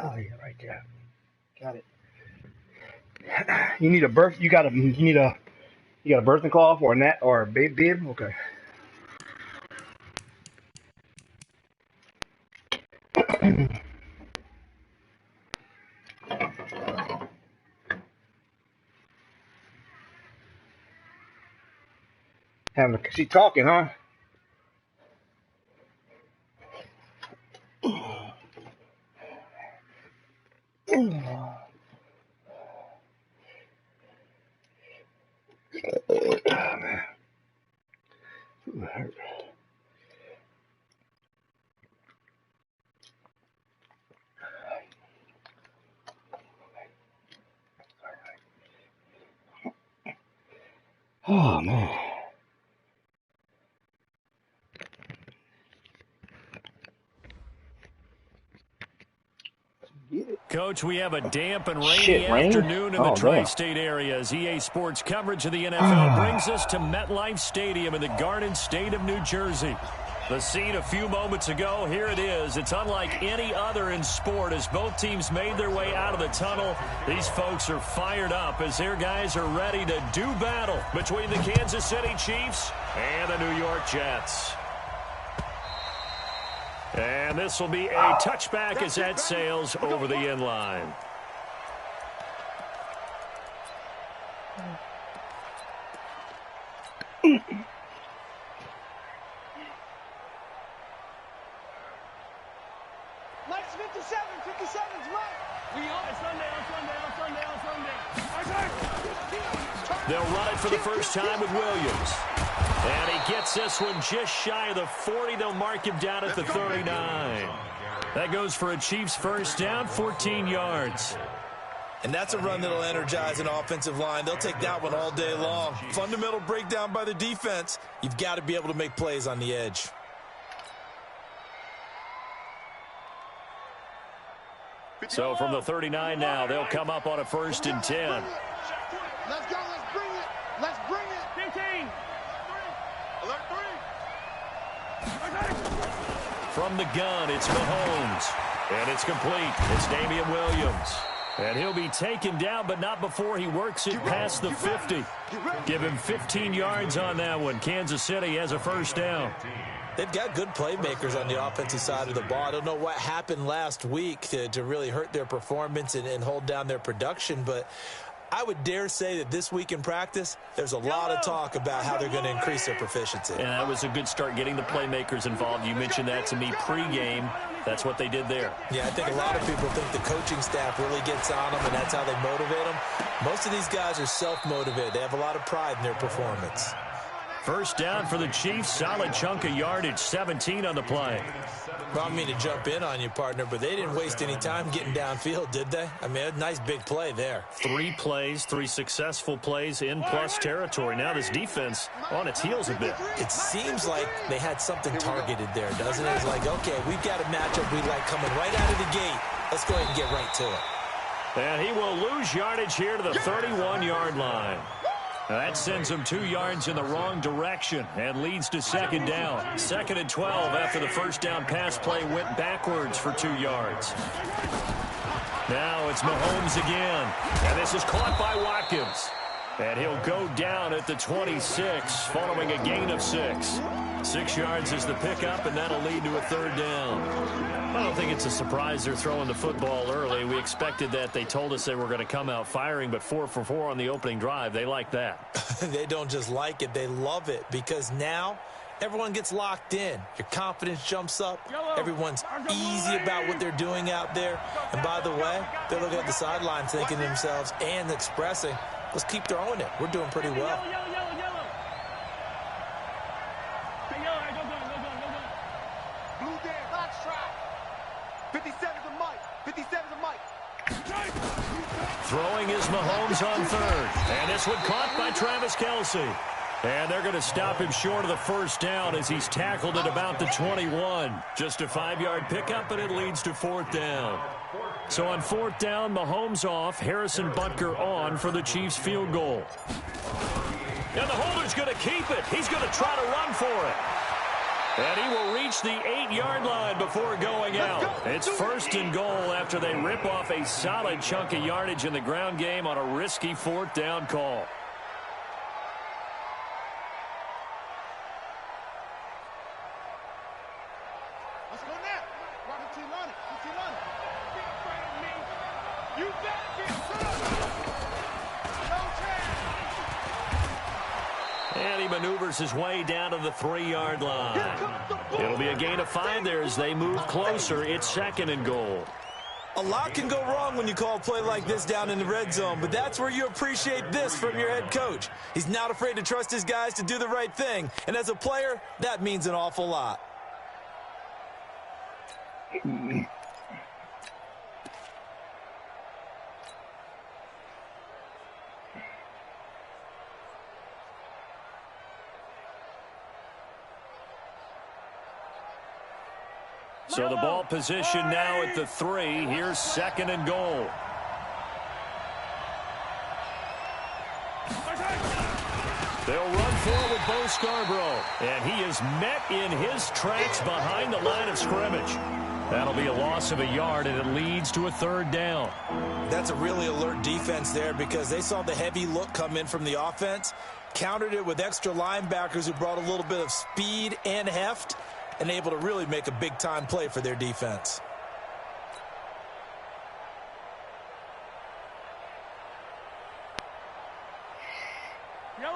Oh yeah, right there. Got it. You need a birth. You need a birthing cloth or a net or a bib. Okay. She talking, huh? Oh, man. Oh, man. Coach, we have a damp and rainy afternoon in the tri-state area as EA Sports coverage of the NFL brings us to MetLife Stadium in the Garden State of New Jersey. The scene a few moments ago, here it is. It's unlike any other in sport as both teams made their way out of the tunnel. These folks are fired up as their guys are ready to do battle between the Kansas City Chiefs and the New York Jets. And this will be a touchback as that sails over the end line. Nice 57's right. We are Sunday. They'll run it for the first time with Williams. And he gets this one just shy of the 40. They'll mark him down at the 39. That goes for a Chiefs first down, 14 yards. And that's a run that'll energize an offensive line. They'll take that one all day long. Fundamental breakdown by the defense. You've got to be able to make plays on the edge. So from the 39 now, they'll come up on a 1st and 10. Let's go. Let's bring it. 15. Alert 3. From the gun, it's Mahomes. And it's complete. It's Damian Williams. And he'll be taken down, but not before he works it past the 50. Give him 15 yards on that one. Kansas City has a first down. They've got good playmakers on the offensive side of the ball. I don't know what happened last week to really hurt their performance and hold down their production, but I would dare say that this week in practice, there's a lot of talk about how they're going to increase their proficiency. And that was a good start getting the playmakers involved. You mentioned that to me pregame. That's what they did there. Yeah, I think a lot of people think the coaching staff really gets on them, and that's how they motivate them. Most of these guys are self-motivated. They have a lot of pride in their performance. First down for the Chiefs. Solid chunk of yardage, 17 on the play. Well, I don't mean to jump in on you, partner, but they didn't waste any time getting downfield, did they? I mean, a nice big play there. 3 plays, 3 successful plays in plus territory. Now this defense on its heels a bit. It seems like they had something targeted there, doesn't it? It's like, okay, we've got a matchup we like coming right out of the gate. Let's go ahead and get right to it. And he will lose yardage here to the 31-yard line. That sends him 2 yards in the wrong direction and leads to 2nd down. 2nd and 12 after the first down pass play went backwards for 2 yards. Now it's Mahomes again. And this is caught by Watkins. And he'll go down at the 26 following a gain of 6. 6 yards is the pickup, and that'll lead to a 3rd down. I don't think it's a surprise they're throwing the football early. We expected that. They told us they were going to come out firing, but 4 for 4 on the opening drive. They like that. They don't just like it. They love it because now everyone gets locked in. Your confidence jumps up. Everyone's easy about what they're doing out there. And by the way, they're looking at the sidelines thinking to themselves and expressing, let's keep throwing it. We're doing pretty well. Throwing is Mahomes on 3rd. And this one caught by Travis Kelce. And they're going to stop him short of the first down as he's tackled at about the 21. Just a 5-yard pickup, and it leads to 4th down. So on 4th down, Mahomes off, Harrison Butker on for the Chiefs field goal. And the holder's going to keep it. He's going to try to run for it. And he will reach the 8-yard line before going out. It's 1st and goal after they rip off a solid chunk of yardage in the ground game on a risky 4th down call. Let's go now. Robert T. Lonnie. T. Lonnie. Be afraid of me. You better be afraid. No chance. And he maneuvers his way down to the 3-yard line. It'll be a gain of 5 there as they move closer. It's 2nd and goal. A lot can go wrong when you call a play like this down in the red zone, but that's where you appreciate this from your head coach. He's not afraid to trust his guys to do the right thing, and as a player, that means an awful lot. So the ball position now at the 3. Here's 2nd and goal. They'll run forward with Bo Scarborough. And he is met in his tracks behind the line of scrimmage. That'll be a loss of a yard, and it leads to a 3rd down. That's a really alert defense there because they saw the heavy look come in from the offense, countered it with extra linebackers who brought a little bit of speed and heft, and able to really make a big-time play for their defense.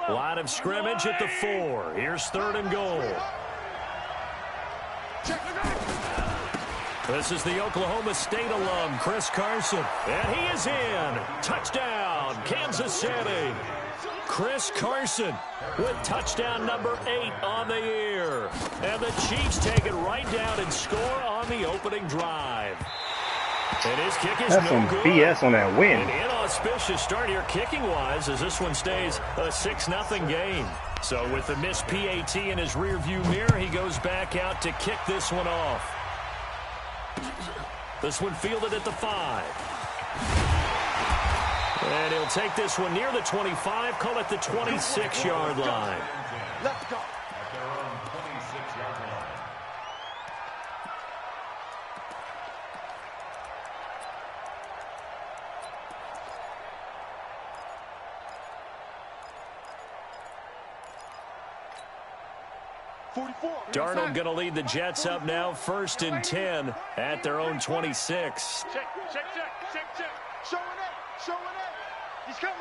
Line of scrimmage at the 4. Here's 3rd and goal. This is the Oklahoma State alum, Chris Carson. And he is in. Touchdown, Kansas City. Chris Carson with touchdown number 8 on the year. And the Chiefs take it right down and score on the opening drive. And his kick is That's no some good. BS on that win. An inauspicious start here kicking-wise as this one stays a 6-0 game. So with the missed PAT in his rearview mirror, he goes back out to kick this one off. This one fielded at the 5. And he'll take this one near the 25, call it the 26-yard line. Let's go. Darnold going to lead the Jets up now, 1st and 10 at their own 26. Check. Showing up. He's coming.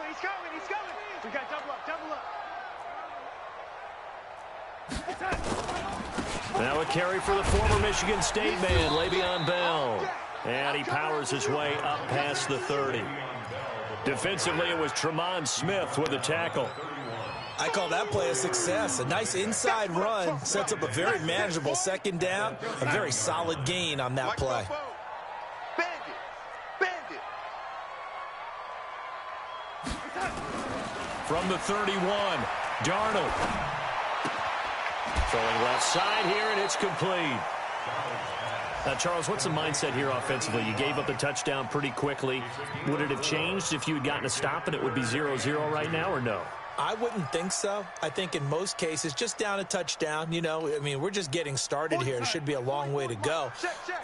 We got double up. Now a carry for the former Michigan State man, Le'Veon Bell. And he powers his way up past the 30. Defensively, it was Tremont Smith with a tackle. I call that play a success. A nice inside run sets up a very manageable 2nd down. A very solid gain on that play. Bandit. From the 31, Darnold. Throwing left side here, and it's complete. Now, Charles, what's the mindset here offensively? You gave up a touchdown pretty quickly. Would it have changed if you had gotten a stop and it would be 0-0 right now, or no? I wouldn't think so. I think in most cases, just down a touchdown, I mean, we're just getting started here. It should be a long way to go.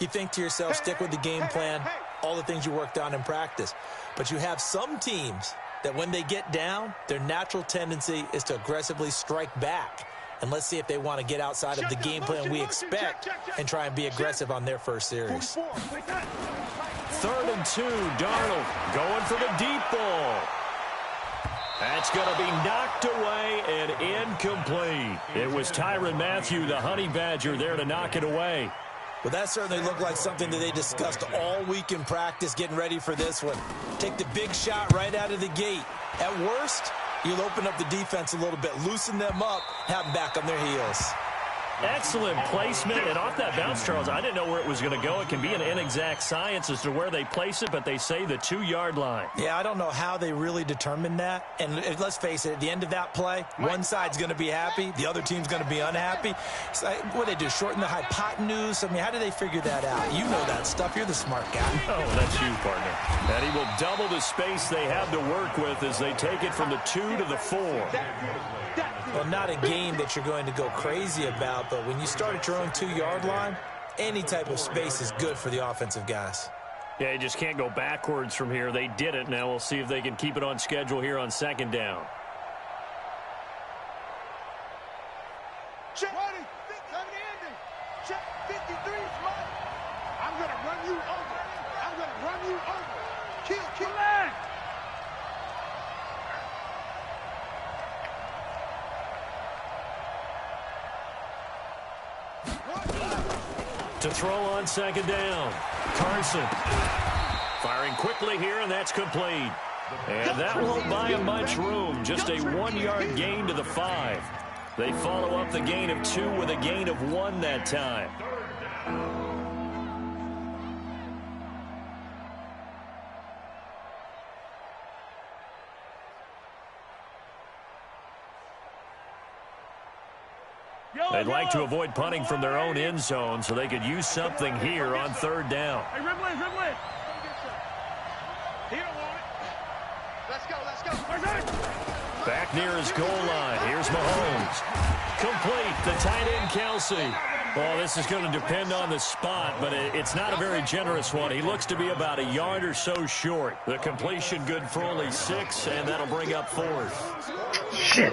You think to yourself, stick with the game plan, all the things you worked on in practice. But you have some teams that when they get down, their natural tendency is to aggressively strike back. And let's see if they want to get outside of the game plan we expect and try and be aggressive on their first series. 3rd and 2, Darnold going for the deep ball. That's going to be knocked away and incomplete. It was Tyrann Mathieu, the Honey Badger, there to knock it away. Well, that certainly looked like something that they discussed all week in practice, getting ready for this one. Take the big shot right out of the gate. At worst, you'll open up the defense a little bit, loosen them up, have them back on their heels. Excellent placement, and off that bounce, Charles, I didn't know where it was going to go. It can be an inexact science as to where they place it, but they say the 2-yard line. Yeah, I don't know how they really determined that. And let's face it, at the end of that play, one side's going to be happy, the other team's going to be unhappy. So, what do they do, shorten the hypotenuse? I mean, how do they figure that out? You know that stuff. You're the smart guy. Oh, that's you, partner. And he will double the space they have to work with as they take it from the 2 to the 4. Well, not a game that you're going to go crazy about, but when you start at your own 2-yard line, any type of space is good for the offensive guys. Yeah, you just can't go backwards from here. They did it. Now we'll see if they can keep it on schedule here on 2nd down. Check 20, coming in. Check 53, smart. I'm going to run you over. I'm going to run you over. Kill line. To throw on 2nd down. Carson firing quickly here, and that's complete. And that won't buy him much room. Just a 1-yard gain to the 5. They follow up the gain of 2 with a gain of 1 that time. They'd like to avoid punting from their own end zone, so they could use something here on 3rd down. Hey, Rip Lynn. He don't want it. Let's go. Back near his goal line. Here's Mahomes. Complete. The tight end, Kelsey. Well, this is going to depend on the spot, but it's not a very generous one. He looks to be about a yard or so short. The completion good for only 6, and that'll bring up 4th. Shit.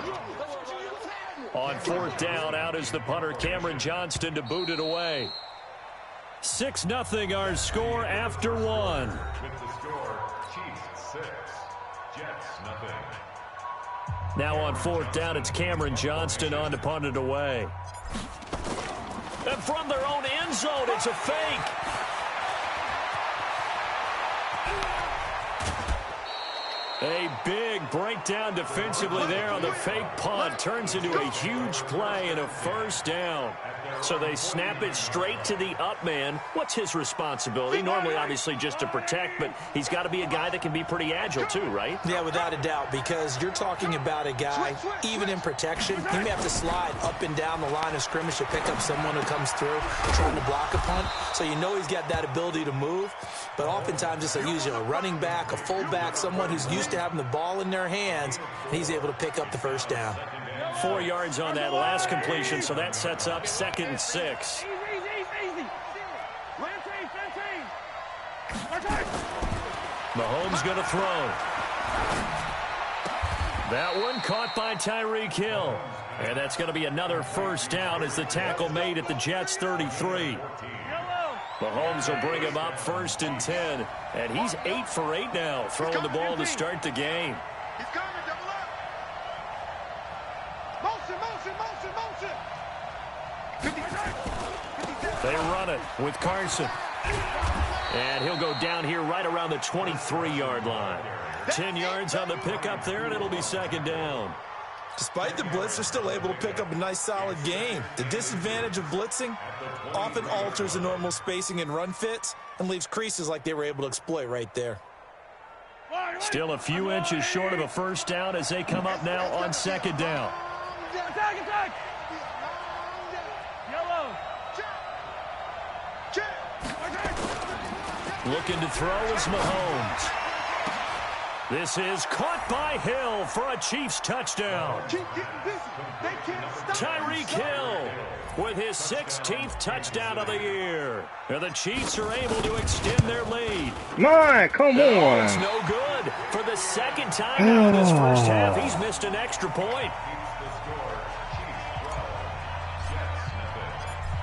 On 4th down, out is the punter, Cameron Johnston, to boot it away. 6-0 our score after 1. With the score, Chiefs 6, Jets 0. Now on 4th down, it's Cameron Johnston on to punt it away. And from their own end zone, it's a fake. A big breakdown defensively there on the fake punt. Turns into a huge play and a 1st down. So they snap it straight to the up man. What's his responsibility? Normally, obviously, just to protect, but he's got to be a guy that can be pretty agile too, right? Yeah, without a doubt, because you're talking about a guy, even in protection, he may have to slide up and down the line of scrimmage to pick up someone who comes through trying to block a punt. So you know he's got that ability to move, but oftentimes it's usually a running back, a fullback, someone who's used to having the ball in their hands, and he's able to pick up the 1st down. 4 yards on that last completion, so that sets up 2nd and 6. Easy. Mahomes going to throw. That one caught by Tyreek Hill. And that's going to be another 1st down as the tackle made at the Jets' 33. Mahomes will bring him up 1st and 10. And he's 8 for 8 now, throwing the ball to start the game. He's coming, double up. Motion. They run it with Carson. And he'll go down here right around the 23-yard line. 10 yards on the pickup there, and it'll be 2nd down. Despite the blitz, they're still able to pick up a nice, solid gain. The disadvantage of blitzing often alters the normal spacing and run fits and leaves creases like they were able to exploit right there. Still a few inches short of a 1st down as they come up now on 2nd down. Attack. Yellow. Looking to throw is Mahomes. This is caught by Hill for a Chiefs touchdown. Tyreek Hill with his 16th touchdown of the year. And the Chiefs are able to extend their lead. Come on. It's no good. For the 2nd time now in this 1st half, he's missed an extra point.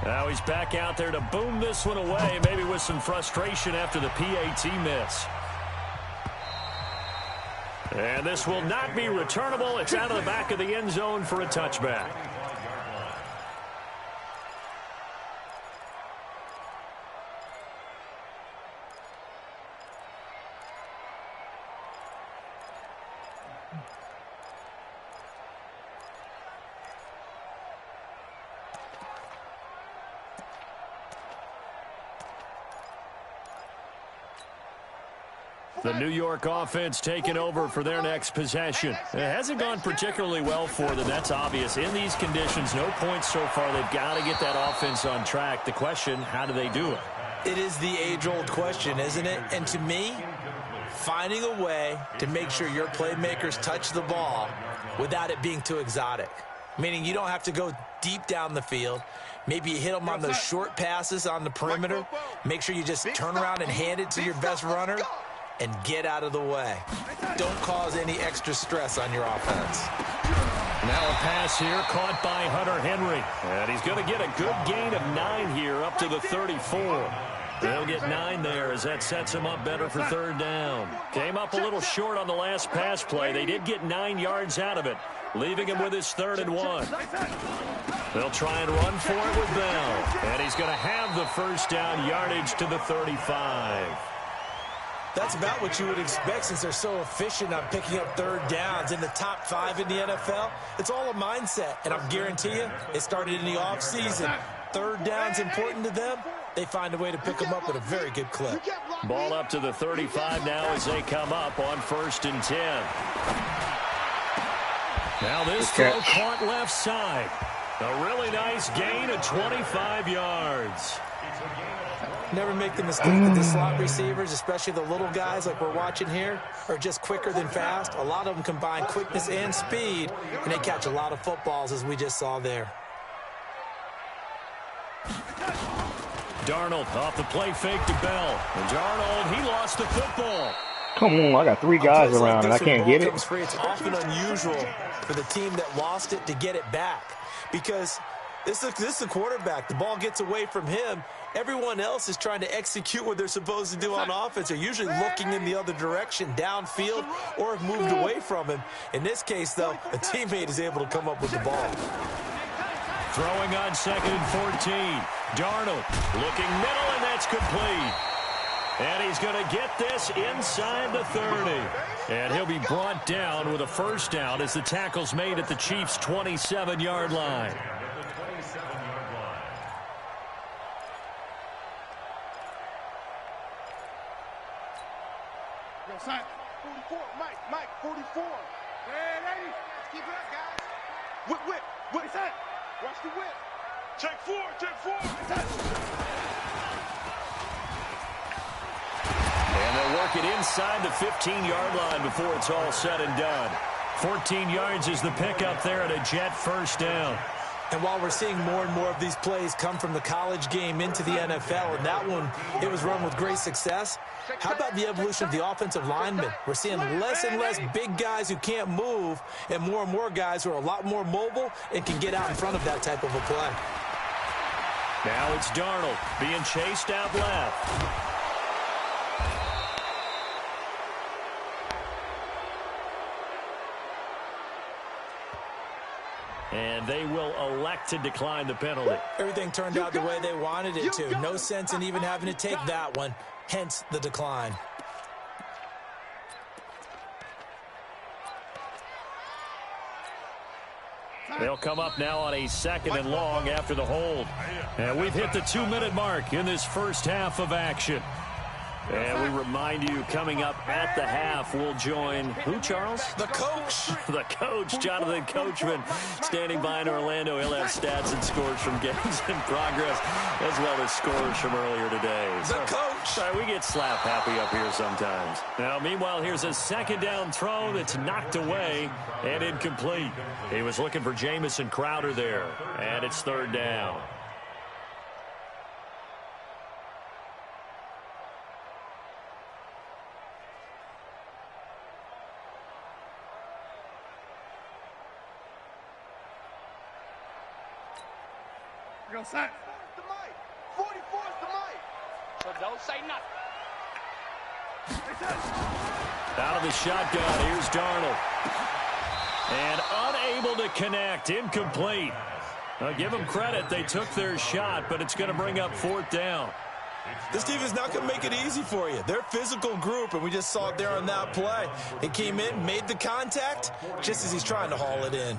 Now he's back out there to boom this one away, maybe with some frustration after the PAT miss. And this will not be returnable. It's out of the back of the end zone for a touchback. The New York offense taking over for their next possession. It hasn't gone particularly well for them. That's obvious. In these conditions, no points so far. They've got to get that offense on track. The question, how do they do it? It is the age-old question, isn't it? And to me, finding a way to make sure your playmakers touch the ball without it being too exotic. meaning you don't have to go deep down the field. Maybe you hit them on those short passes on the perimeter. Make sure you just turn around and hand it to your best runner and get out of the way. Don't cause any extra stress on your offense. Now a pass here caught by Hunter Henry. And he's going to get a good gain of 9 here up to the 34. They'll get 9 there as that sets him up better for third down. Came up a little short on the last pass play. They did get 9 yards out of it, leaving him with his 3rd and 1. They'll try and run for it with Bell. And he's going to have the first down yardage to the 35. That's about what you would expect since they're so efficient on picking up third downs in the top 5 in the NFL. It's all a mindset, and I guarantee you it started in the offseason. Third down's important to them. They find a way to pick them up at a very good clip. Ball up to the 35 now as they come up on 1st and 10. Now this throw caught left side. A really nice gain of 25 yards. Never make the mistake that the slot receivers, especially the little guys like we're watching here, are just quicker than fast. A lot of them combine quickness and speed, and they catch a lot of footballs, as we just saw there. Darnold off the play fake to Bell. And Darnold, he lost the football. Come on, I got 3 guys around and I can't get it. It's often unusual for the team that lost it to get it back because this is a quarterback. The ball gets away from him. Everyone else is trying to execute what they're supposed to do on offense. They're usually looking in the other direction, downfield, or have moved away from him. In this case, though, a teammate is able to come up with the ball. Throwing on 2nd and 14. Darnold looking middle, and that's complete. And he's going to get this inside the 30. And he'll be brought down with a first down as the tackle's made at the Chiefs' 27-yard line. Yo, son, 44, Mike, 44. Ready? Let's keep it up, guys. Whip. What's that? Watch the whip. Check 4. And they'll work it inside the 15-yard line before it's all said and done. 14 yards is the pickup there at a Jet first down. And while we're seeing more and more of these plays come from the college game into the NFL, and that one, it was run with great success, how about the evolution of the offensive linemen? We're seeing less and less big guys who can't move and more guys who are a lot more mobile and can get out in front of that type of a play. Now it's Darnold being chased out left. And they will elect to decline the penalty. Everything turned out the way they wanted it to. No sense in even having to take that one, hence the decline. They'll come up now on a 2nd and long after the hold. And we've hit the 2-minute mark in this first half of action. And we remind you, coming up at the half, we'll join who, Charles? The coach. The coach, Jonathan Coachman, standing by in Orlando. He'll have stats and scores from games in progress, as well as scores from earlier today. The coach. Sorry, we get slap happy up here sometimes. Now, meanwhile, here's a 2nd down throw that's knocked away and incomplete. He was looking for Jamison Crowder there, and it's 3rd down. Yo, son. 44's the mic. So don't say nothing. Out of the shotgun, here's Darnold. And unable to connect, incomplete. Now, give them credit, they took their shot, but it's going to bring up 4th down. This team is not going to make it easy for you. They're a physical group, and we just saw it there on that play. He came in, made the contact, just as he's trying to haul it in.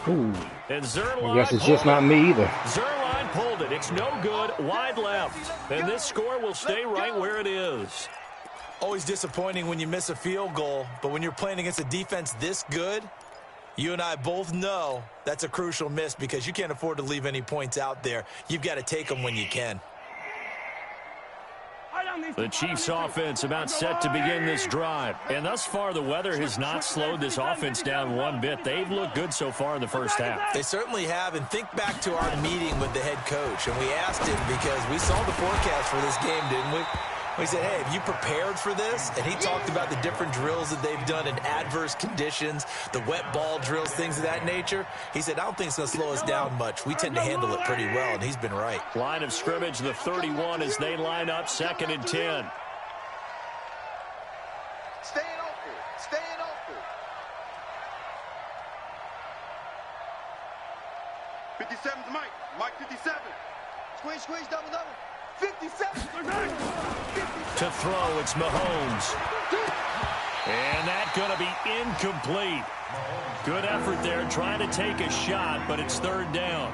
Ooh. And Zerline, I guess it's just not me either. Zerline pulled it. It's no good. Wide left. And this score will stay right where it is. Always disappointing when you miss a field goal, but when you're playing against a defense this good, you and I both know that's a crucial miss because you can't afford to leave any points out there. You've got to take them when you can. The Chiefs offense about set to begin this drive. And thus far, the weather has not slowed this offense down one bit. They've looked good so far in the first half. They certainly have. And think back to our meeting with the head coach. And we asked him because we saw the forecast for this game, didn't we? We said, hey, have you prepared for this? And he talked about the different drills that they've done in adverse conditions, the wet ball drills, things of that nature. He said, I don't think it's going to slow us down much. We tend to handle it pretty well, and he's been right. Line of scrimmage, the 31 as they line up, 2nd and 10. Staying open. Staying open. 57's Mike. Mike 57. Squeeze, double. 57. To throw, it's Mahomes. And that's going to be incomplete. Good effort there, trying to take a shot, but it's 3rd down.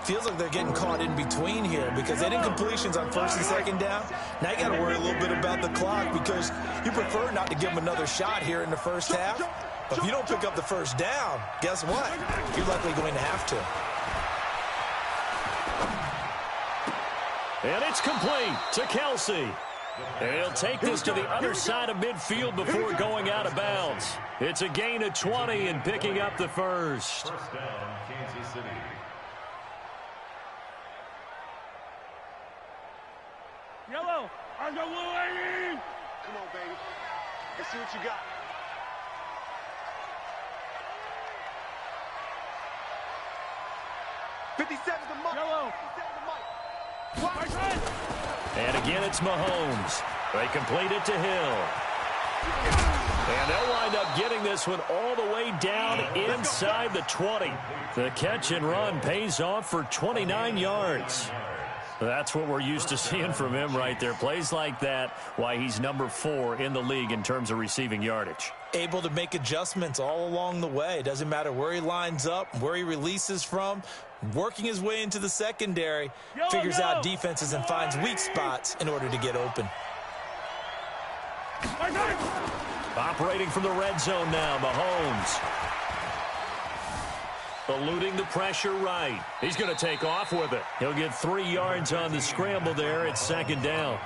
Feels like they're getting caught in between here because they did incompletions on 1st and 2nd down. Now you got to worry a little bit about the clock because you prefer not to give them another shot here in the first half. But if you don't pick up the 1st down, guess what? You're likely going to have to. And it's complete to Kelsey. And he'll take this to the other side of midfield before going out of bounds. It's a gain of 20 and picking up the first. First down, Kansas City. Yellow. I got blue lady. Come on, baby. Let's see what you got. The Mike. Yellow. 57's the Mike. And again, it's Mahomes. They complete it to Hill. And they'll wind up getting this one all the way down inside the 20. The catch and run pays off for 29 yards. That's what we're used to seeing from him right there. Plays like that, why he's number 4 in the league in terms of receiving yardage. Able to make adjustments all along the way. Doesn't matter where he lines up, where he releases from. Working his way into the secondary, figures out defenses and finds weak spots in order to get open. Operating from the red zone now, Mahomes. Eluding the pressure right. He's going to take off with it. He'll get 3 yards on the scramble there. It's 2nd down.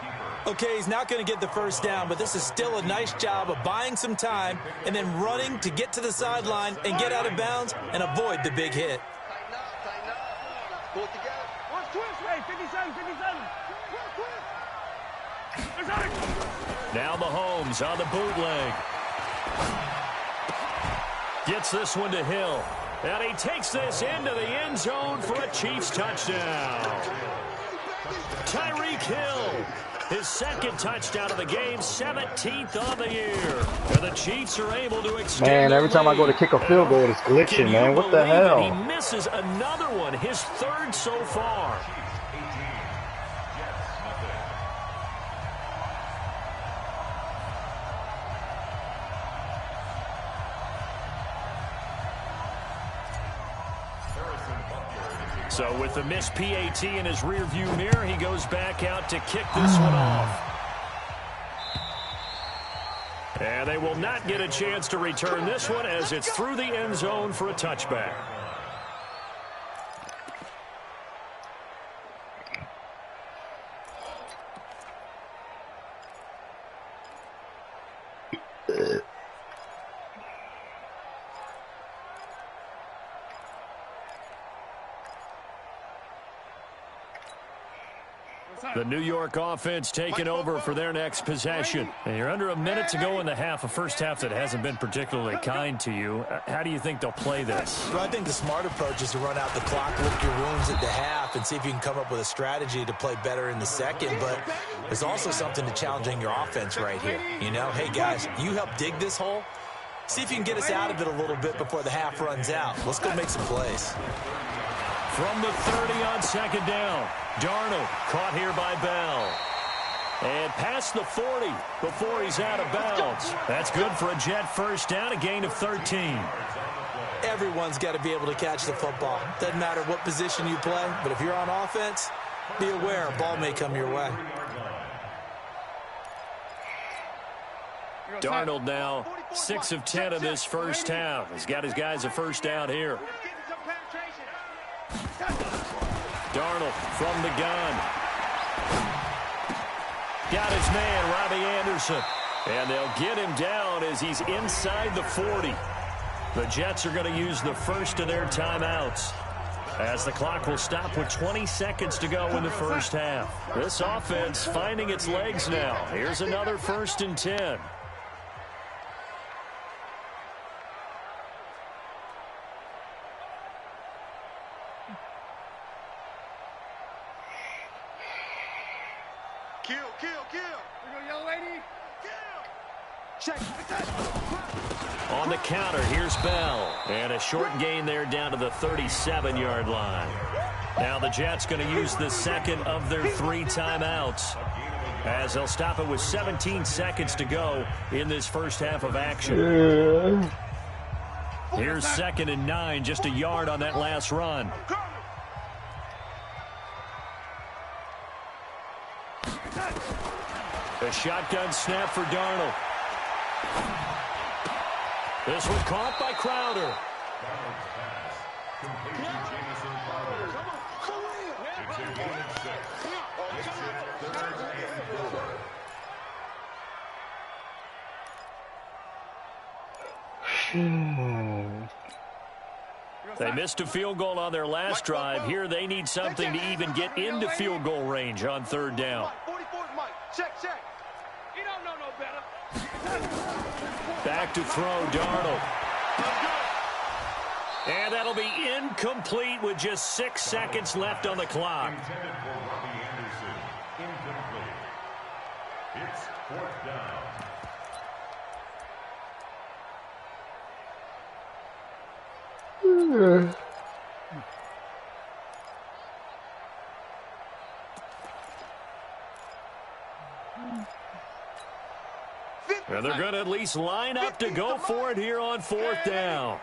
Okay, he's not going to get the 1st down, but this is still a nice job of buying some time and then running to get to the sideline and get out of bounds and avoid the big hit. Tighten up. Pull it together. Watch twist. Hey, 57. Now Mahomes on the bootleg. Gets this one to Hill. And he takes this into the end zone for a Chiefs touchdown. Tyreek Hill, his 2nd touchdown of the game, 17th on the year. And the Chiefs are able to extend. Man, every time I go to kick a field goal, it's glitching, man. What the hell? He misses another one, his 3rd so far. So with the missed PAT in his rearview mirror, he goes back out to kick this one off. And they will not get a chance to return this one as it's through the end zone for a touchback. The New York offense taking over for their next possession. And you're under a minute to go in the half, a first half that hasn't been particularly kind to you. How do you think they'll play this? Well, I think the smart approach is to run out the clock, lick your wounds at the half, and see if you can come up with a strategy to play better in the second. But there's also something to challenging your offense right here. You know, hey, guys, you help dig this hole. See if you can get us out of it a little bit before the half runs out. Let's go make some plays. From the 30 on 2nd down. Darnold caught here by Bell. And past the 40 before he's out of bounds. That's good for a Jet 1st down, a gain of 13. Everyone's got to be able to catch the football. Doesn't matter what position you play, but if you're on offense, be aware a ball may come your way. Darnold now 6 of 10 in this first half. He's got his guys a 1st down here. Darnold from the gun. Got his man, Robbie Anderson. And they'll get him down as he's inside the 40. The Jets are going to use the first of their timeouts, as the clock will stop with 20 seconds to go in the first half. This offense finding its legs now. Here's another 1st and 10. Kill. Here we go, young lady. Kill. Check. On the counter, here's Bell. And a short gain there down to the 37-yard line. Now the Jets going to use the second of their 3 timeouts, as they'll stop it with 17 seconds to go in this first half of action. Here's 2nd and 9, just a yard on that last run. A shotgun snap for Darnold. This one caught by Crowder. They missed a field goal on their last drive. Here they need something to even get into field goal range on 3rd down. 44's Mike. Check. You don't know no better. Back to throw, Darnold. And that'll be incomplete with just 6 seconds left on the clock. Intended for Robbie Anderson. Incomplete. It's 4th down. And they're going to at least line up to go for it here on 4th down.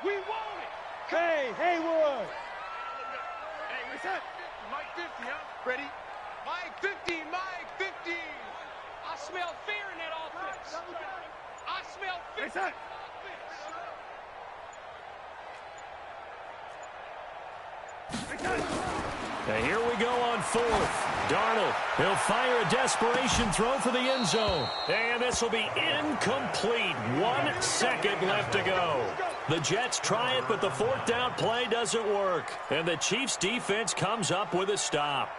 We want it. Hey, Haywood. Hey, what's that? Mike 50, huh? Ready? Mike 50. I smell fear in that offense. I smell fear. What's that? And here we go on 4th. Darnold, he'll fire a desperation throw for the end zone. And this will be incomplete. 1 second left to go. The Jets try it, but the 4th down play doesn't work. And the Chiefs defense comes up with a stop.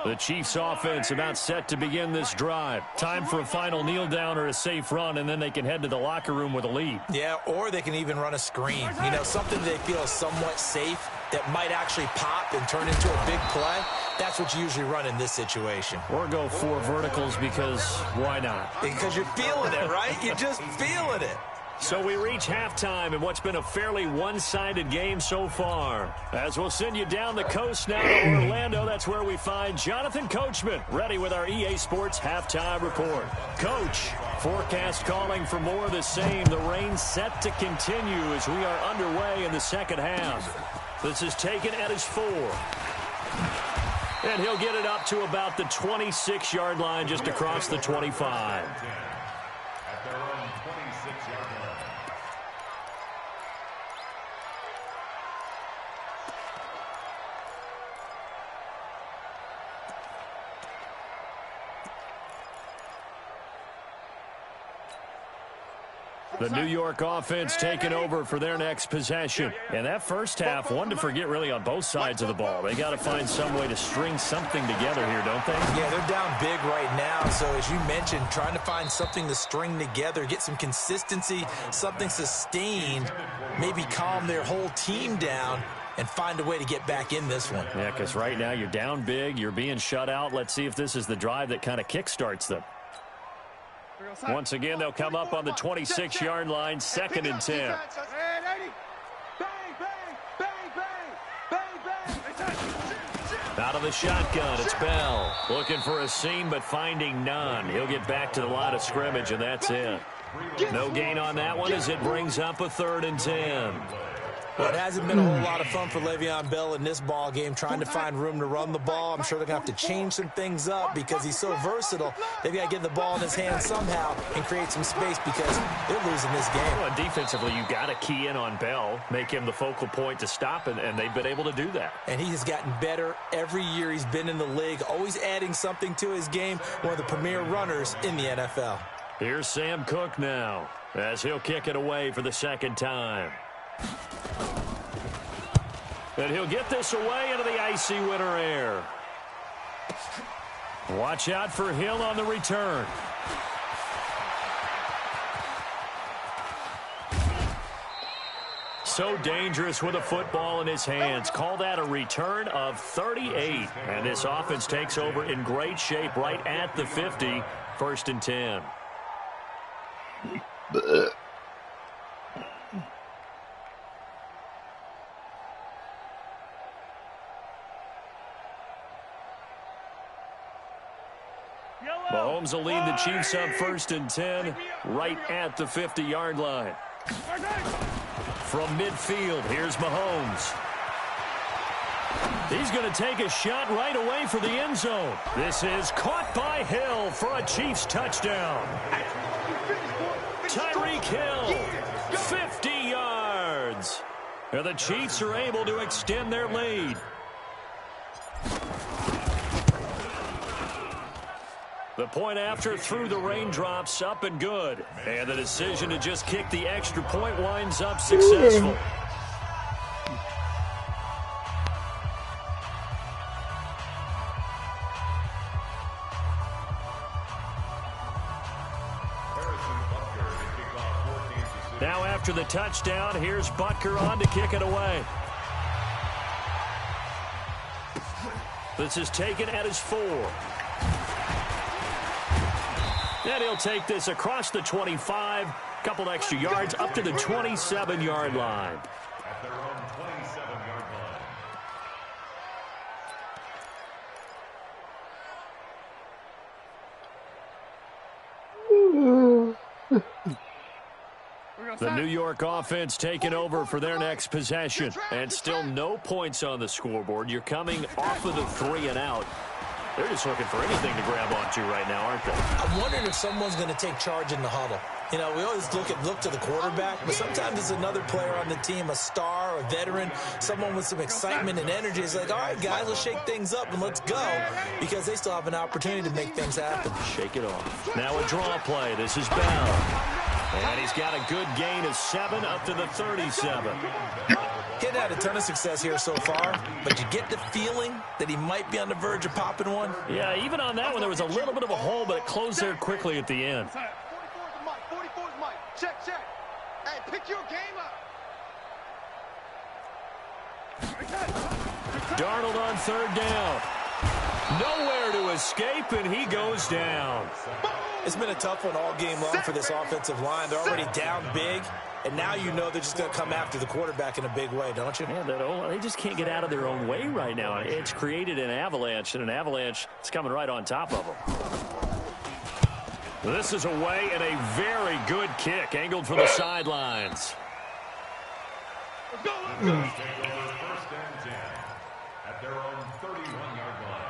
The Chiefs offense about set to begin this drive. Time for a final kneel down or a safe run, and then they can head to the locker room with a lead. Yeah, or they can even run a screen. You know, something they feel is somewhat safe that might actually pop and turn into a big play. That's what you usually run in this situation. Or go 4 verticals, because why not? Because you're feeling it, right? You're just feeling it. So we reach halftime in what's been a fairly one-sided game so far. As we'll send you down the coast now to Orlando, that's where we find Jonathan Coachman, ready with our EA Sports Halftime Report. Coach, forecast calling for more of the same. The rain set to continue as we are underway in the second half. This is taken at his 4. And he'll get it up to about the 26-yard line, just across the 25. At their own 26-yard line. The New York offense taking over for their next possession. And that first half, one to forget really on both sides of the ball. They got to find some way to string something together here, don't they? Yeah, they're down big right now. So as you mentioned, trying to find something to string together, get some consistency, something sustained, maybe calm their whole team down and find a way to get back in this one. Yeah, because right now you're down big, you're being shut out. Let's see if this is the drive that kind of kickstarts them. Once again, they'll come up on the 26-yard line, 2nd and 10. Out of the shotgun, it's Bell. Looking for a seam, but finding none. He'll get back to the line of scrimmage, and that's it. No gain on that one as it brings up a 3rd and 10. Well, it hasn't been a whole lot of fun for Le'Veon Bell in this ball game, trying to find room to run the ball. I'm sure they're going to have to change some things up because he's so versatile. They've got to get the ball in his hands somehow and create some space because they're losing this game. Well, defensively, you've got to key in on Bell, make him the focal point to stop, and they've been able to do that. And he has gotten better every year he's been in the league, always adding something to his game, one of the premier runners in the NFL. Here's Sam Cook now, as he'll kick it away for the second time. And he'll get this away into the icy winter air. Watch out for Hill on the return. So dangerous with a football in his hands. Call that a return of 38. And this offense takes over in great shape right at the 50. 1st and 10. Mahomes will lead the Chiefs up 1st and 10 right at the 50-yard line. From midfield, here's Mahomes. He's going to take a shot right away for the end zone. This is caught by Hill for a Chiefs touchdown. Tyreek Hill, 50 yards. And the Chiefs are able to extend their lead. The point after through the raindrops, up and good. And the decision to just kick the extra point winds up successful. Now after the touchdown, here's Butker on to kick it away. This is taken at his 4. And he'll take this across the 25, couple extra yards up to the 27-yard line. At their own 27-yard line. The New York offense taking over for their next possession. And still no points on the scoreboard. You're coming off of the 3 and out. They're just looking for anything to grab onto right now, aren't they? I'm wondering if someone's going to take charge in the huddle. You know, we always look to the quarterback, but sometimes it's another player on the team, a star, a veteran, someone with some excitement and energy. It's like, all right, guys, let's shake things up and let's go, because they still have an opportunity to make things happen. Shake it off. Now a draw play. This is Bell. And he's got a good gain of 7 up to the 37. He's had a ton of success here so far, but you get the feeling that he might be on the verge of popping one. Yeah, even on that one, there was a little bit of a hole, but it closed there quickly at the end. 44's Mike. 44's Mike. Check, check. Hey, pick your game up. Darnold on 3rd down. Nowhere to escape, and he goes down. It's been a tough one all game long for this offensive line. They're already down big, and now you know they're just going to come after the quarterback in a big way, don't you? Yeah, they just can't get out of their own way right now. It's created an avalanche, and an avalanche is coming right on top of them. This is away, and a very good kick angled from the sidelines. Let's go, let's go. Take over 1st and 10 at their own 31-yard line.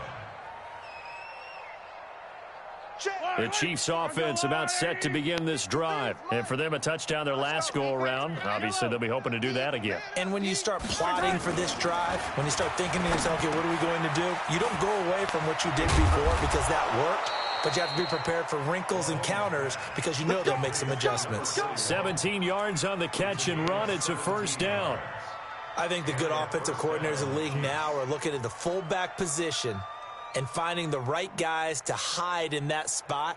The Chiefs offense about set to begin this drive. And for them, a touchdown their last go-around. Obviously, they'll be hoping to do that again. And when you start plotting for this drive, when you start thinking to yourself, okay, what are we going to do? You don't go away from what you did before because that worked. But you have to be prepared for wrinkles and counters because you know they'll make some adjustments. 17 yards on the catch and run. It's a 1st down. I think the good offensive coordinators in the league now are looking at the fullback position and finding the right guys to hide in that spot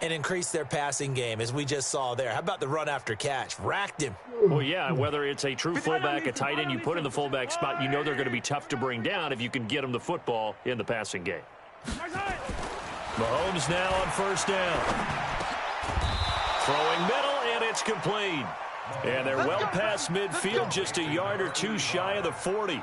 and increase their passing game, as we just saw there. How about the run after catch? Racked him. Well, yeah, whether it's a true fullback, a tight end, you put in the fullback spot, you know they're going to be tough to bring down if you can get them the football in the passing game. Mahomes now on 1st down. Throwing middle, and it's complete. And they're well past midfield, just a yard or 2 shy of the 40.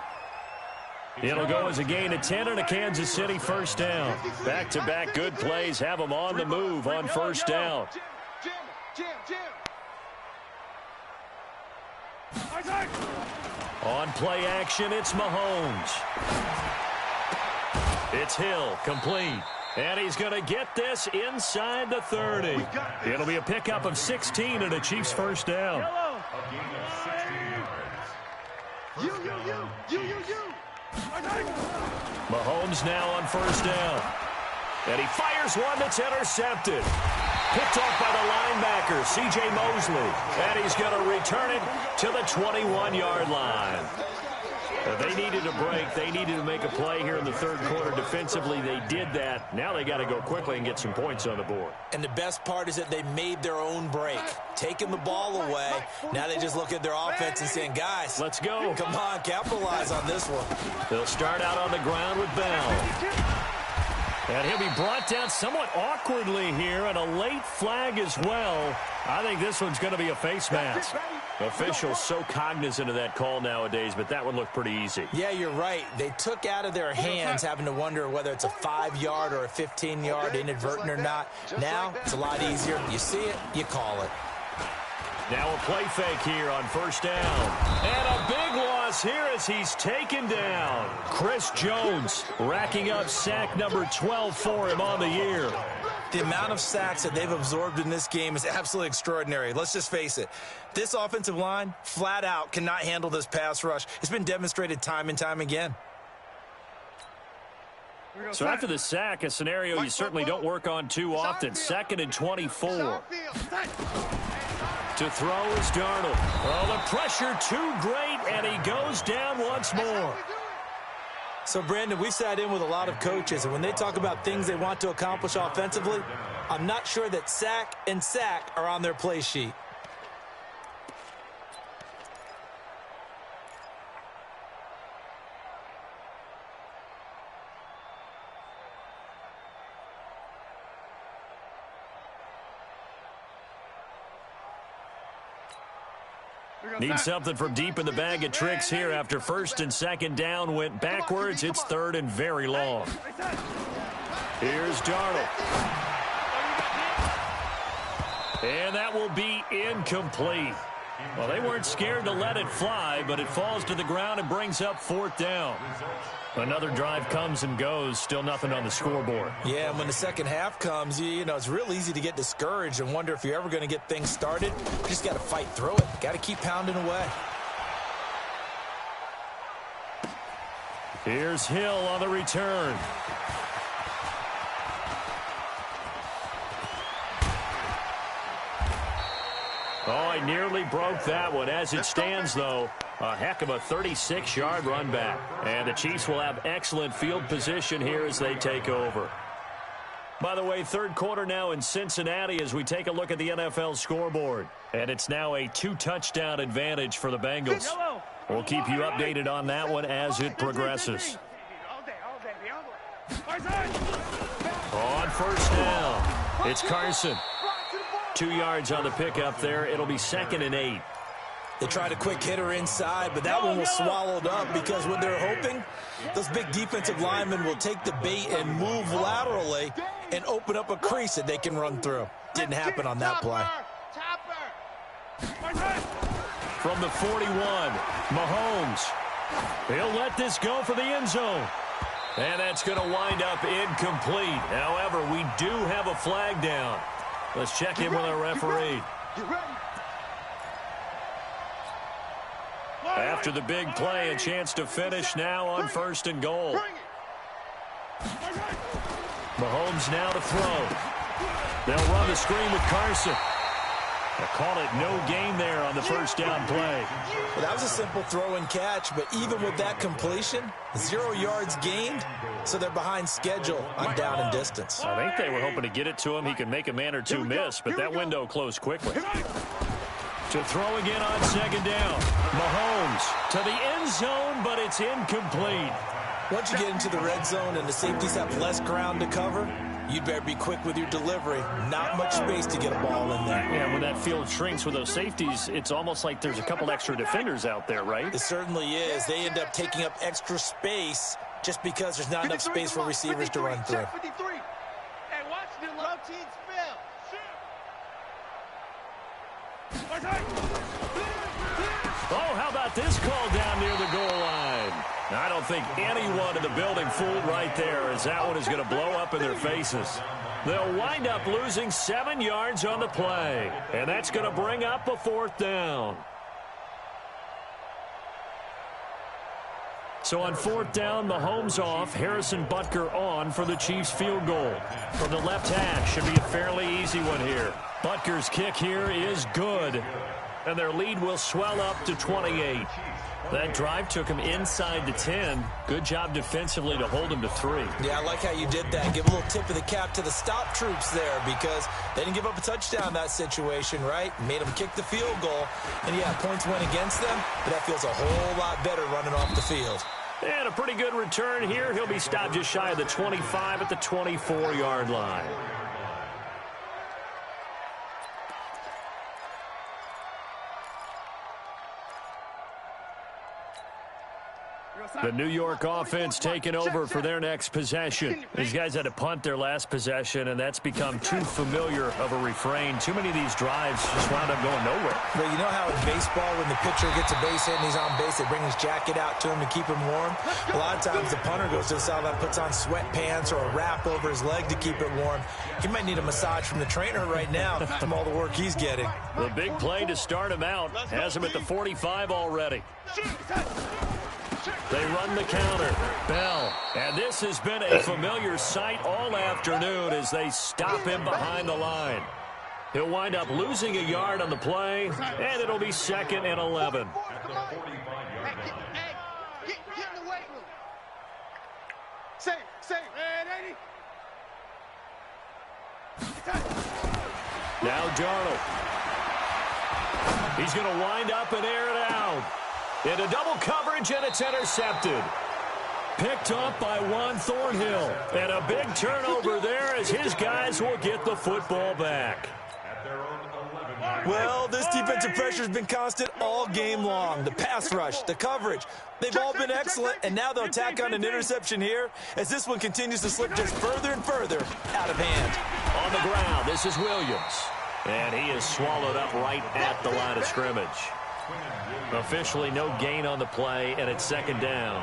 It'll go as a gain of 10 and a Kansas City 1st down. Back-to-back good plays have them on the move on 1st down. On play action, it's Mahomes. It's Hill, complete. And he's going to get this inside the 30. It'll be a pickup of 16 and a Chiefs first down. A gain of 16 yards. Mahomes now on first down. And he fires one that's intercepted. Picked off by the linebacker, C.J. Mosley. And he's going to return it to the 21-yard line. They needed a break. They needed to make a play here in the third quarter. Defensively, they did that. Now they got to go quickly and get some points on the board. And the best part is that they made their own break, taking the ball away. Now they just look at their offense and saying, guys, let's go. Come on, capitalize on this one. They'll start out on the ground with Bell. And he'll be brought down somewhat awkwardly here, and a late flag as well. I think this one's going to be a face mask. Officials so cognizant of that call nowadays, but that one looked pretty easy. Yeah, you're right. They took out of their hands having to wonder whether it's a 5-yard or a 15-yard, inadvertent or not. Now, it's a lot easier. You see it, you call it. Now a play fake here on first down. And a big loss here as he's taken down. Chris Jones racking up sack number 12 for him on the year. The amount of sacks that they've absorbed in this game is absolutely extraordinary. Let's just face it. This offensive line, flat out, cannot handle this pass rush. It's been demonstrated time and time again. So after the sack, a scenario you certainly don't work on too often. 2nd and 24. To throw is Darnold. Oh, the pressure too great, and he goes down once more. So, Brandon, we sat in with a lot of coaches, and when they talk about things they want to accomplish offensively, I'm not sure that sack and sack are on their play sheet. Need something from deep in the bag of tricks here after 1st and 2nd down went backwards. It's 3rd and very long. Here's Darnold. And that will be incomplete. Well, they weren't scared to let it fly, but it falls to the ground and brings up 4th down. Another drive comes and goes, still nothing on the scoreboard. Yeah, and when the second half comes, you know, it's real easy to get discouraged and wonder if you're ever going to get things started. You just got to fight through it. Got to keep pounding away. Here's Hill on the return. Oh, he nearly broke that one. As it stands, though, a heck of a 36-yard run back. And the Chiefs will have excellent field position here as they take over. By the way, third quarter now in Cincinnati as we take a look at the NFL scoreboard. And it's now a 2-touchdown advantage for the Bengals. We'll keep you updated on that one as it progresses. On first down, it's Carson. 2 yards on the pickup there. It'll be 2nd and 8. They tried a quick hitter inside, but that one was swallowed up because what they're hoping, those big defensive linemen will take the bait and move laterally and open up a crease that they can run through. Didn't happen on that play. From the 41, Mahomes. He'll let this go for the end zone. And that's going to wind up incomplete. However, we do have a flag down. Let's check in with our referee. After the big play, a chance to finish now on 1st and goal. Mahomes now to throw. They'll run the screen with Carson. They call it no gain there on the first down play. Well, that was a simple throw and catch, but even with that completion, 0 yards gained, so they're behind schedule on down and distance. I think they were hoping to get it to him. He could make a man or two miss, but that window closed quickly. To throw again on 2nd down. Mahomes to the end zone, but it's incomplete. Once you get into the red zone and the safeties have less ground to cover, you better be quick with your delivery. Not much space to get a ball in there. Yeah, when that field shrinks with those safeties, it's almost like there's a couple extra defenders out there, right? It certainly is. They end up taking up extra space just because there's not enough space for receivers to run through. Hey, watch the low team spell. Oh, how about this call down near the goal line? I don't think anyone in the building fooled right there, as that one is going to blow up in their faces. They'll wind up losing 7 yards on the play, and that's going to bring up a 4th down. So on 4th down, Mahomes off, Harrison Butker on for the Chiefs field goal. From the left hash, should be a fairly easy one here. Butker's kick here is good, and their lead will swell up to 28. That drive took him inside the 10. Good job defensively to hold him to 3. Yeah, I like how you did that. Give a little tip of the cap to the stop troops there, because they didn't give up a touchdown in that situation, right? Made them kick the field goal. And, yeah, points went against them, but that feels a whole lot better running off the field. And a pretty good return here. He'll be stopped just shy of the 25 at the 24-yard line. The New York offense taking over for their next possession. These guys had to punt their last possession, and that's become too familiar of a refrain. Too many of these drives just wound up going nowhere. But you know how in baseball, when the pitcher gets a base hit and he's on base, they bring his jacket out to him to keep him warm? A lot of times the punter goes to the sideline, puts on sweatpants or a wrap over his leg to keep it warm. He might need a massage from the trainer right now from all the work he's getting. The big play to start him out has him at the 45 already. They run the counter. Bell. And this has been a familiar sight all afternoon as they stop him behind the line. He'll wind up losing a yard on the play, and it'll be 2nd and 11. Get in the weight room. Safe. Man, 80. Now Darnold. He's going to wind up and air it out. Into double coverage, and it's intercepted. Picked up by Juan Thornhill. And a big turnover there as his guys will get the football back. Well, this defensive pressure has been constant all game long. The pass rush, the coverage, they've all been excellent, and now they'll tack on an interception here as this one continues to slip just further and further out of hand. On the ground, this is Williams. And he is swallowed up right at the line of scrimmage. Officially no gain on the play, and it's 2nd down.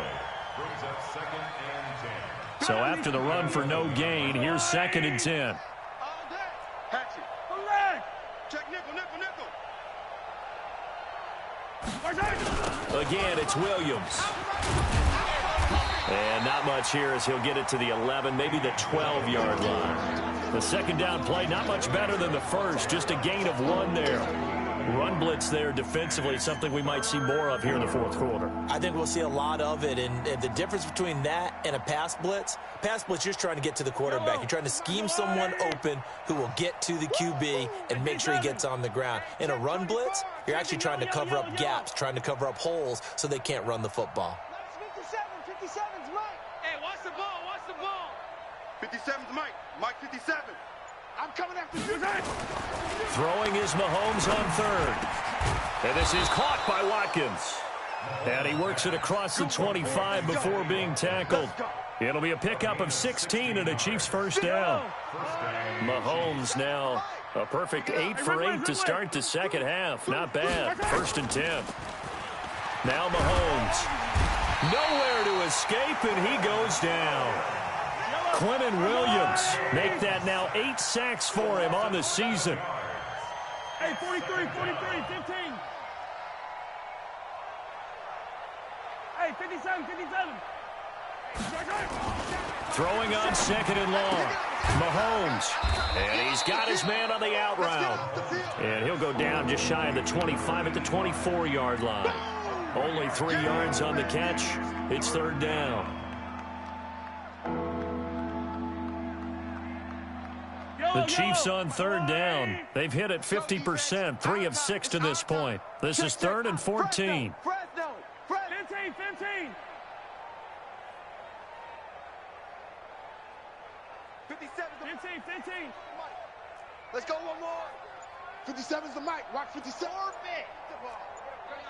So after the run for no gain, here's 2nd and 10. Again, it's Williams. And not much here as he'll get it to the 11, maybe the 12-yard line. The 2nd down play, not much better than the first, just a gain of 1 there. Run blitz there defensively, something we might see more of here in the 4th quarter. I think we'll see a lot of it, and the difference between that and a pass blitz, you're just trying to get to the quarterback. You're trying to scheme someone open who will get to the QB and make sure he gets on the ground. In a run blitz, you're actually trying to cover up gaps, trying to cover up holes so they can't run the football. 57's Mike. Hey, watch the ball. 57's Mike 57. I'm coming after you. Throwing is Mahomes on 3rd. And this is caught by Watkins. And he works it across the 25 before being tackled. It'll be a pickup of 16 and a Chiefs 1st down. Mahomes now a perfect 8 for 8 to start the 2nd half. Not bad. 1st and 10. Now Mahomes. Nowhere to escape, and he goes down. Quentin Williams make that now 8 sacks for him on the season. Hey, 43, 15. Hey, 57. Throwing on 2nd and long. Mahomes. And he's got his man on the out route. And he'll go down just shy of the 25 at the 24-yard line. Only 3 yards on the catch. It's 3rd down. The Chiefs on 3rd down. They've hit it 50%, 3 of 6 to this point. This is 3rd and 14. 15. 15. Let's go one more. 57's the mic. Watch 57.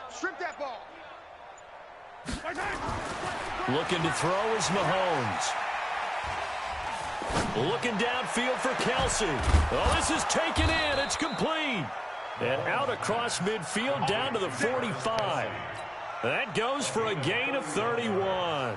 Strip that ball. Looking to throw is Mahomes. Looking downfield for Kelsey. Oh, this is taken in. It's complete. And out across midfield down to the 45. That goes for a gain of 31.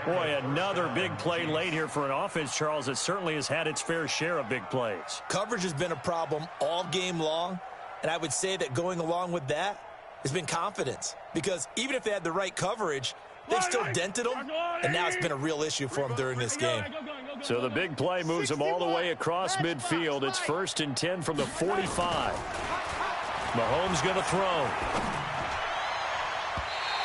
Boy, another big play late here for an offense, Charles, that certainly has had its fair share of big plays. Coverage has been a problem all game long, and I would say that going along with that has been confidence. Because even if they had the right coverage, they still dented them, and now it's been a real issue for them during this game. So the big play moves them all the way across midfield. It's 1st and 10 from the 45. Mahomes going to throw.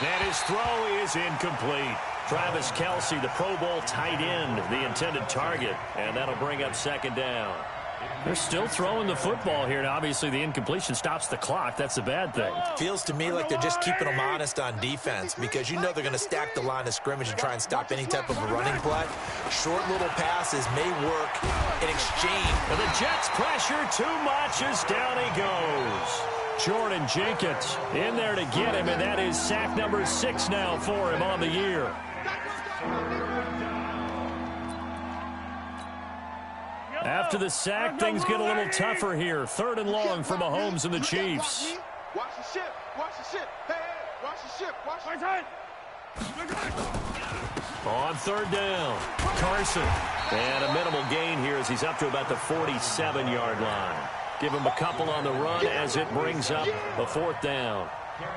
And his throw is incomplete. Travis Kelce, the Pro Bowl tight end, the intended target, and that'll bring up 2nd down. They're still throwing the football here, and obviously the incompletion stops the clock. That's the bad thing. Feels to me like they're just keeping them honest on defense because you know they're going to stack the line of scrimmage and try and stop any type of a running play. Short little passes may work in exchange. And the Jets pressure too much as down he goes. Jordan Jenkins in there to get him, and that is sack number 6 now for him on the year. After the sack, things get a little tougher here. 3rd and long for Mahomes and the Chiefs. Watch the ship. Watch the ship. Hey, watch the ship. Watch the ship. On 3rd down, Carson. And a minimal gain here as he's up to about the 47-yard line. Give him a couple on the run as it brings up a 4th down.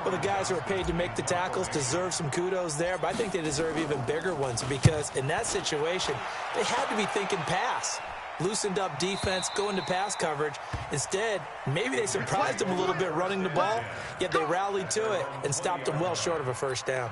Well, the guys who are paid to make the tackles deserve some kudos there, but I think they deserve even bigger ones because in that situation, they had to be thinking pass. Loosened up defense, going to pass coverage. Instead, maybe they surprised them a little bit running the ball, yet they rallied to it and stopped them well short of a 1st down.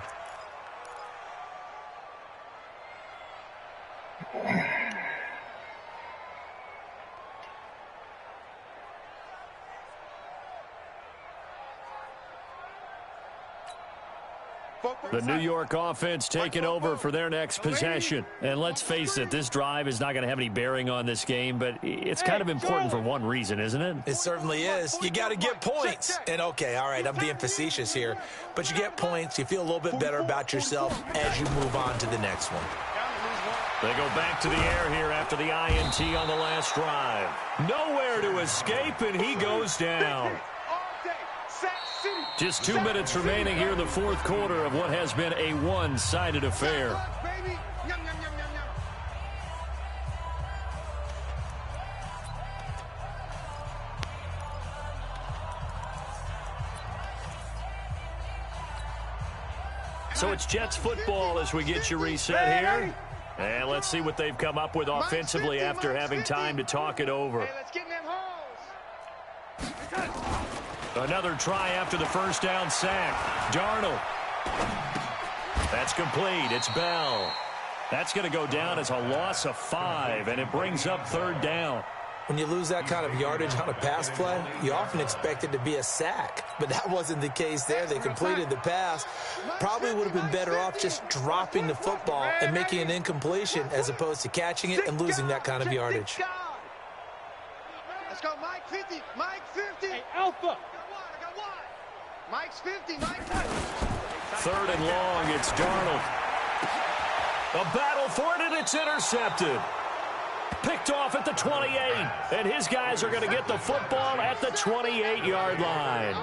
The New York offense taking over for their next possession. And let's face it, this drive is not going to have any bearing on this game, but it's kind of important for one reason, isn't it? It certainly is. You got to get points. And, okay, all right, I'm being facetious here, but you get points, you feel a little bit better about yourself as you move on to the next one. They go back to the air here after the INT on the last drive. Nowhere to escape, and he goes down. Just 2 minutes remaining here in the 4th quarter of what has been a one-sided affair. So it's Jets football as we get you reset here. And let's see what they've come up with offensively after having time to talk it over. Another try after the 1st down sack. Darnold. That's complete. It's Bell. That's going to go down as a loss of 5, and it brings up 3rd down. When you lose that kind of yardage on a pass play, you often expect it to be a sack, but that wasn't the case there. They completed the pass. Probably would have been better off just dropping the football and making an incompletion as opposed to catching it and losing that kind of yardage. Let's go, Mike 50. Mike 50. Hey, Alpha. Mike's 50. Mike 50. 3rd and long. It's Darnold. A battle for it, and it's intercepted. Picked off at the 28, and his guys are going to get the football at the 28-yard line.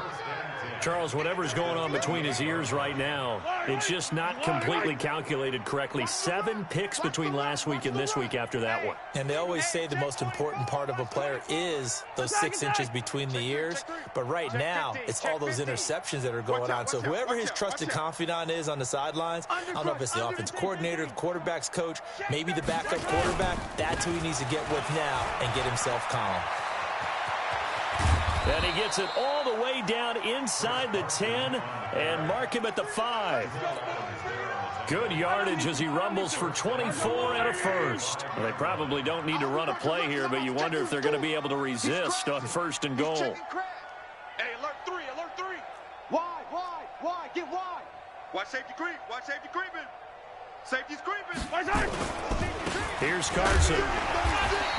Charles, whatever's going on between his ears right now, it's just not completely calculated correctly. 7 picks between last week and this week after that one. And they always say the most important part of a player is those 6 inches between the ears. But right now, it's all those interceptions that are going on. So whoever his trusted confidant is on the sidelines, I don't know if it's the offense coordinator, the quarterback's coach, maybe the backup quarterback, that's who he needs to get with now and get himself calm. And he gets it all the way down inside the 10 and mark him at the 5. Good yardage as he rumbles for 24 and a 1st. Well, they probably don't need to run a play here, but you wonder if they're going to be able to resist on 1st and goal. Hey, alert 3, alert 3. Wide, get wide. Watch safety creep, watch safety creeping. Safety's creeping. Here's Carson.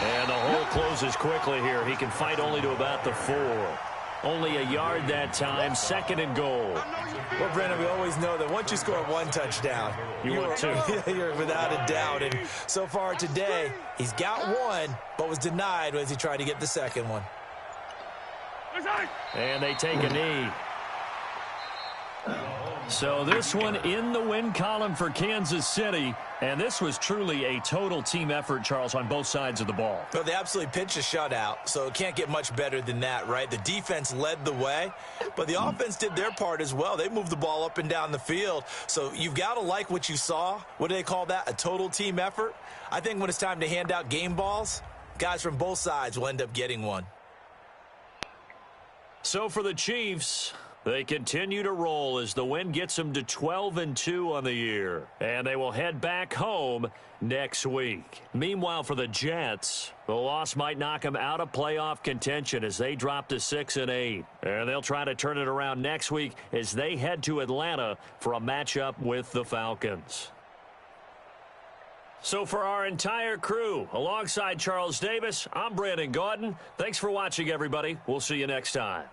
And the hole closes quickly here. He can fight only to about the 4. Only a yard that time. 2nd and goal. Well, Brennan, we always know that once you score 1 touchdown, you're without a doubt. And so far today, he's got 1, but was denied as he tried to get the 2nd one. And they take a knee. So this one in the win column for Kansas City. And this was truly a total team effort, Charles, on both sides of the ball. Well, they absolutely pitched a shutout, so it can't get much better than that, right? The defense led the way, but the offense did their part as well. They moved the ball up and down the field. So you've got to like what you saw. What do they call that? A total team effort? I think when it's time to hand out game balls, guys from both sides will end up getting one. So for the Chiefs, they continue to roll as the win gets them to 12-2 on the year. And they will head back home next week. Meanwhile, for the Jets, the loss might knock them out of playoff contention as they drop to 6-8. And they'll try to turn it around next week as they head to Atlanta for a matchup with the Falcons. So for our entire crew, alongside Charles Davis, I'm Brandon Gaudin. Thanks for watching, everybody. We'll see you next time.